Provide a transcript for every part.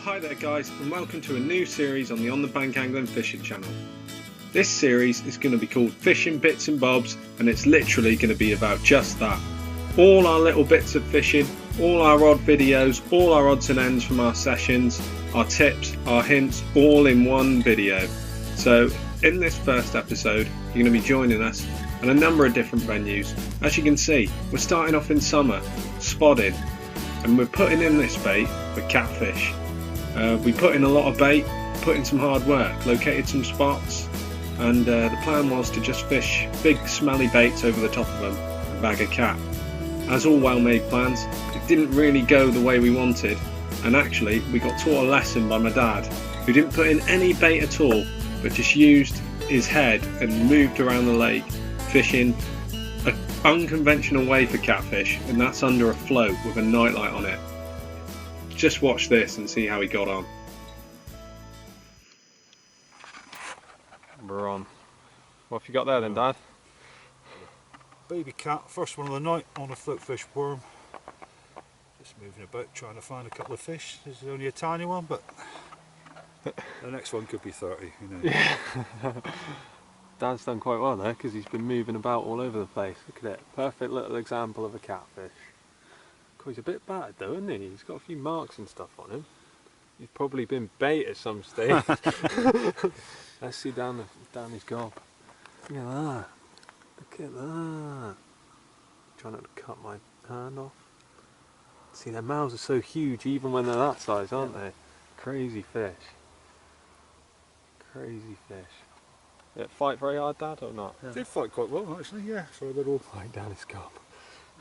Hi there guys, and welcome to a new series on the On the Bank Angling Fishing channel. This series is going to be called Fishing Bits and Bobs, and it's literally going to be about just that. All our little bits of fishing, all our odd videos, all our odds and ends from our sessions, our tips, our hints, all in one video. So in this first episode, you're going to be joining us at a number of different venues. As you can see, we're starting off in summer, spotting, and we're putting in this bait for catfish. We put in a lot of bait, put in some hard work, located some spots, and the plan was to just fish big smelly baits over the top of them and bag a cat. As all well-made plans, it didn't really go the way we wanted, and actually we got taught a lesson by my dad, who didn't put in any bait at all, but just used his head and moved around the lake, fishing an unconventional way for catfish, and that's under a float with a nightlight on it. Just watch this and see how he got on. We're on. What have you got there then, Dad? Baby cat, first one of the night on a floatfish worm. Just moving about trying to find a couple of fish. This is only a tiny one, but the next one could be 30, you know. Yeah. Dad's done quite well there because he's been moving about all over the place. Look at it. Perfect little example of a catfish. He's a bit battered though, isn't he? He's got a few marks and stuff on him. He's probably been bait at some stage. Let's see down his gob. Look at that. Look at that. Trying not to cut my hand off. See, their mouths are so huge even when they're that size, aren't they? Crazy fish. Crazy fish. Did it fight very hard, Dad, or not? Yeah. Did fight quite well actually, yeah, for a little Right down his gob.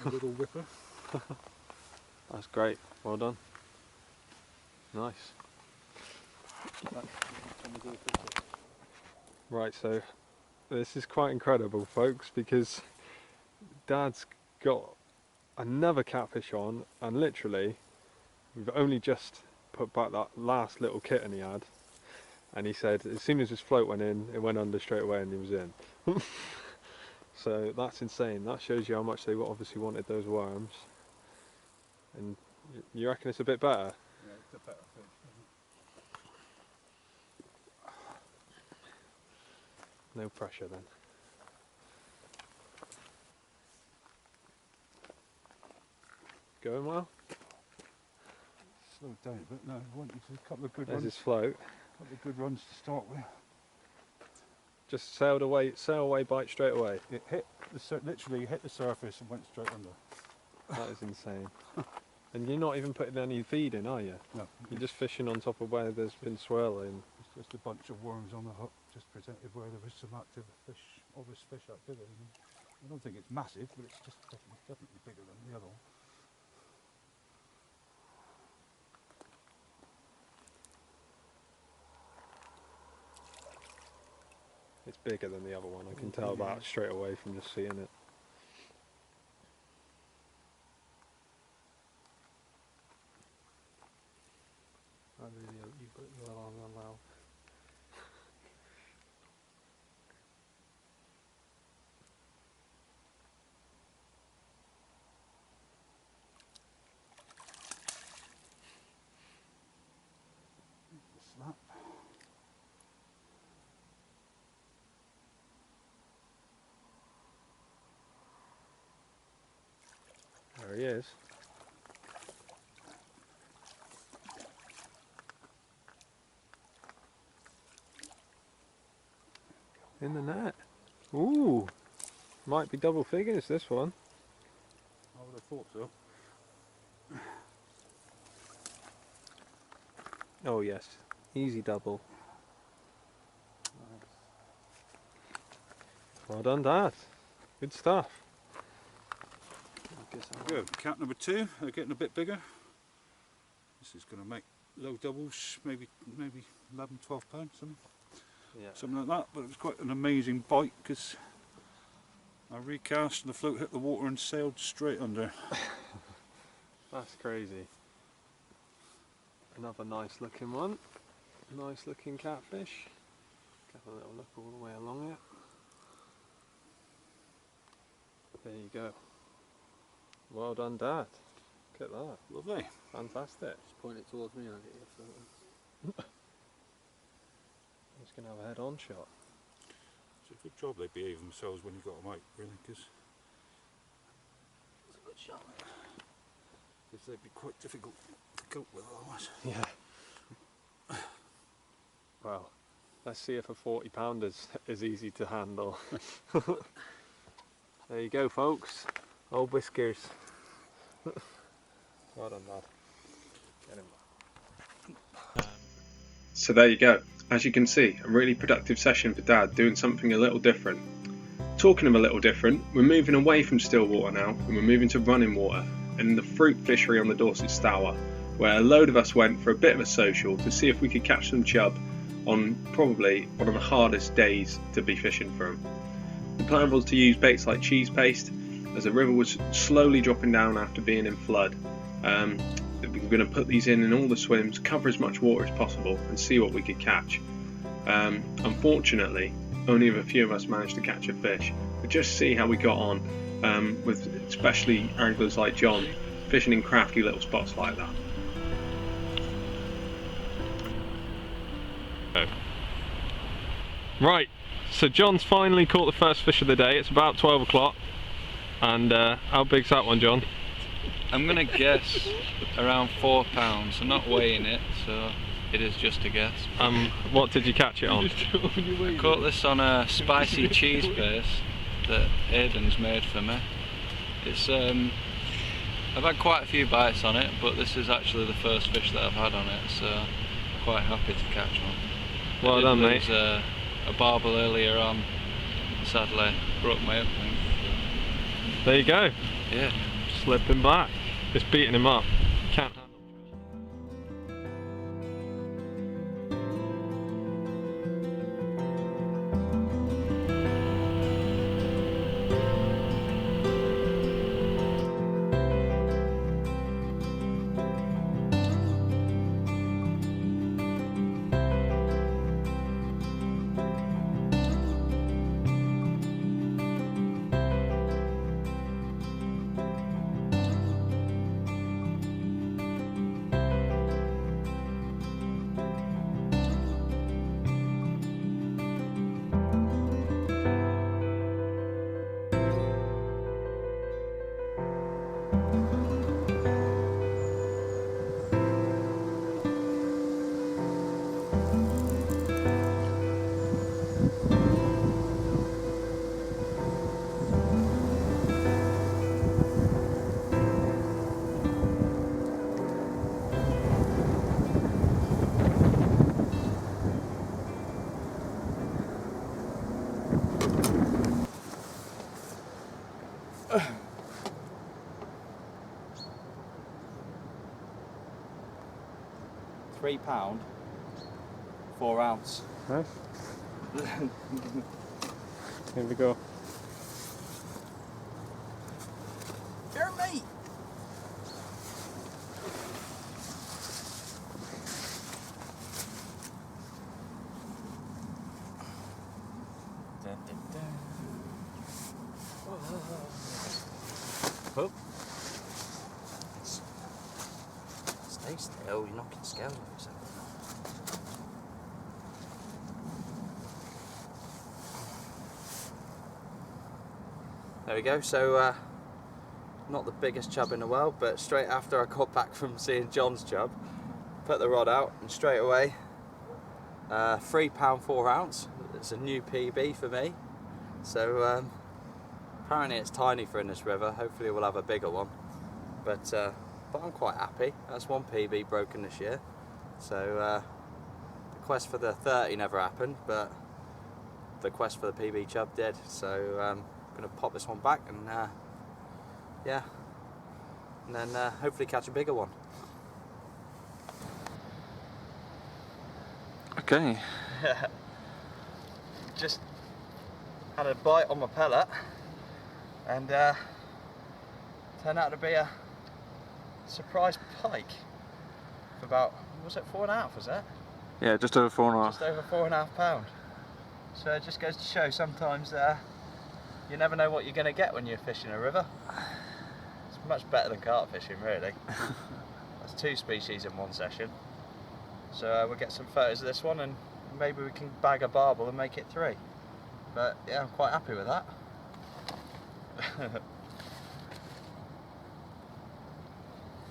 a little whipper. That's great. Well done. Nice. Right, so this is quite incredible, folks, because Dad's got another catfish on, and literally we've only just put back that last little kitten he had, and he said as soon as his float went in, it went under straight away and he was in. So that's insane. That shows you how much they obviously wanted those worms. And you reckon it's a bit better? Yeah, it's a better fish. No pressure then. Going well? Slow down a bit now. I want you to a couple of good There's runs. his float. A couple of good runs to start with. Just sail away, bite straight away. It hit literally hit the surface and went straight under. That is insane. And you're not even putting any feed in, are you? No. You're just fishing on top of where there's been swirling. It's just a bunch of worms on the hook, just presented where there was some active fish, obvious fish activity. I don't think it's massive, but it's just definitely bigger than the other one. It's bigger than the other one, I can tell that straight away from just seeing it. I really hope you put your alarm on loud. Slap. There he is. In the net. Ooh, might be double figures this one. I would have thought so. Oh yes, easy double. Well done, Dad. Good stuff. Good. Cat number 2. They're getting a bit bigger. This is going to make low doubles, maybe 11, 12 pounds, something like that. But it was quite an amazing bite because I recast and the float hit the water and sailed straight under. That's crazy. Another nice looking one. Nice looking catfish. Have a little look all the way along it. There you go. Well done, Dad. at that. Lovely. Fantastic. Just point it towards me and I'll get your photo. I'm just going to have a head-on shot. It's a good job they behave themselves when you got them out, really, because It's a good shot. they'd be quite difficult to cope with otherwise. Yeah. Well, let's see if a 40-pounder is easy to handle. There you go, folks. Old Whiskers. Well done, lad. Get him back. So there you go. As you can see, a really productive session for Dad, doing something a little different. Talking of a little different, we're moving away from still water now, and we're moving to running water, and the Throop fishery on the Dorset Stour, where a load of us went for a bit of a social to see if we could catch some chub on probably one of the hardest days to be fishing for them. The plan was to use baits like cheese paste, as the river was slowly dropping down after being in flood. We were going to put these in all the swims, cover as much water as possible and see what we could catch. Unfortunately, only a few of us managed to catch a fish, but just see how we got on with especially anglers like John fishing in crafty little spots like that. Right, so John's finally caught the first fish of the day. It's about 12 o'clock. And how big's that one, John? I'm going to guess around 4 pounds. I'm not weighing it, so it is just a guess. What did you catch it on? I caught this on a spicy cheese paste that Aiden's made for me. It's I've had quite a few bites on it, but this is actually the first fish that I've had on it, so I'm quite happy to catch one. Well done, mate. A barbel earlier on, sadly broke my hip. There you go. Yeah. Slipping back. Just beating him up. Can't handle. £3, 4 ounce. Nice. Here we go. You're me. Oh. Stay still, you're knocking scales off yourself. There we go, so not the biggest chub in the world, but straight after I got back from seeing John's chub, put the rod out and straight away £3, 4 ounce. It's a new PB for me, so apparently it's tiny for in this river. Hopefully we'll have a bigger one, but I'm quite happy. That's one PB broken this year, so the quest for the 30 never happened, but the quest for the PB chub did, so I'm going to pop this one back and yeah, and then hopefully catch a bigger one. Okay. Just had a bite on my pellet and turned out to be a surprise pike for about, was it 4.5, was it? Yeah, just over 4.5. Just over 4.5 pound. So it just goes to show sometimes you never know what you're going to get when you're fishing a river. It's much better than carp fishing, really. That's 2 species in one session. So we'll get some photos of this one and maybe we can bag a barbel and make it 3. But yeah, I'm quite happy with that.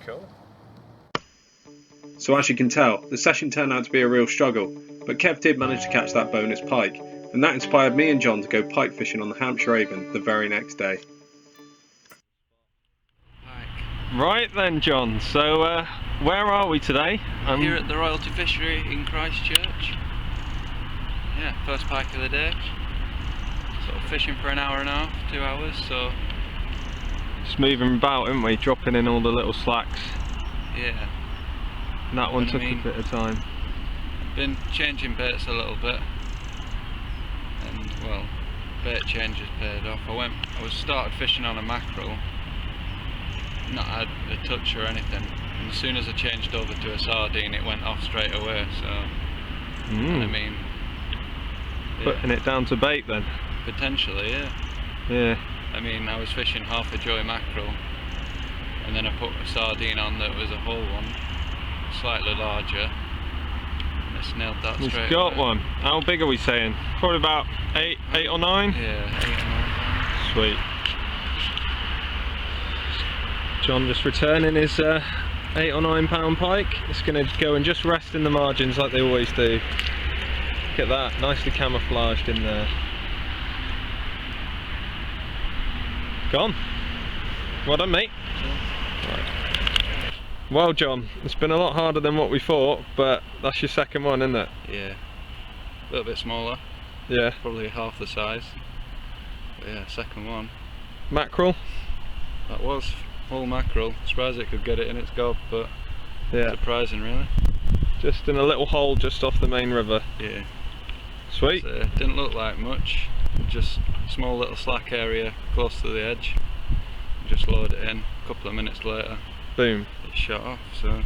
Cool. So as you can tell, the session turned out to be a real struggle, but Kev did manage to catch that bonus pike, and that inspired me and John to go pike fishing on the Hampshire Avon the very next day. Right then, John, so where are we today? Here at the Royalty Fishery in Christchurch. Yeah, first pike of the day. Sort of fishing for an hour and a half, 2 hours, so... Just moving about, haven't we? Dropping in all the little slacks. Yeah. And that one took a bit of time. Been changing baits a little bit. And, well, bait change has paid off. I started fishing on a mackerel. Not had a touch or anything. And as soon as I changed over to a sardine, it went off straight away, so... And I mean... Yeah. Putting it down to bait then? Potentially, yeah. Yeah. I mean, I was fishing half a joy mackerel, and then I put a sardine on that was a whole one, slightly larger, and it's nailed that straight away. He's got one. How big are we saying? Probably about 8 or 9? Yeah, 8 or 9. Sweet. John just returning his 8 or 9 pound pike. It's going to go and just rest in the margins like they always do. Look at that, nicely camouflaged in there. Gone. Well done, mate. Right. Well, John, it's been a lot harder than what we thought, but that's your second one, isn't it? Yeah. A little bit smaller. Yeah. Probably half the size. But yeah, second one. Mackerel? That was whole mackerel. Surprised it could get it in its gob, but yeah. Surprising, really. Just in a little hole just off the main river. Yeah. Sweet. So, didn't look like much. Just small little slack area close to the edge. Just load it in. A couple of minutes later, boom, it shot off. So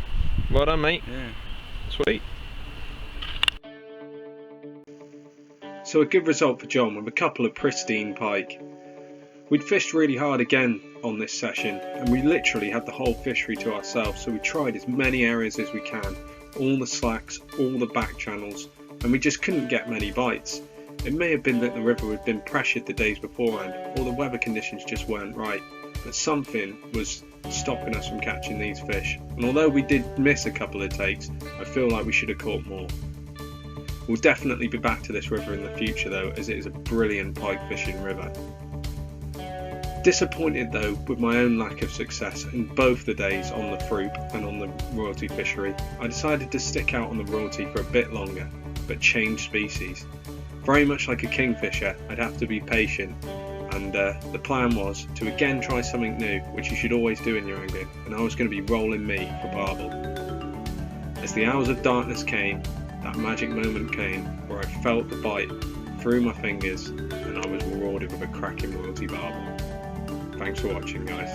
well done, mate. Yeah. Sweet. So a good result for John with a couple of pristine pike. We'd fished really hard again on this session, and we literally had the whole fishery to ourselves, so we tried as many areas as we can, all the slacks, all the back channels, and we just couldn't get many bites. It may have been that the river had been pressured the days beforehand, or the weather conditions just weren't right, but something was stopping us from catching these fish, and although we did miss a couple of takes, I feel like we should have caught more. We'll definitely be back to this river in the future though, as it is a brilliant pike fishing river. Disappointed though with my own lack of success in both the days on the Throop and on the Royalty fishery, I decided to stick out on the Royalty for a bit longer, but change species. Very much like a kingfisher, I'd have to be patient, and the plan was to again try something new, which you should always do in your angling, and I was going to be rolling meat for barbel. As the hours of darkness came, that magic moment came where I felt the bite through my fingers and I was rewarded with a cracking Royalty barbel. Thanks for watching, guys.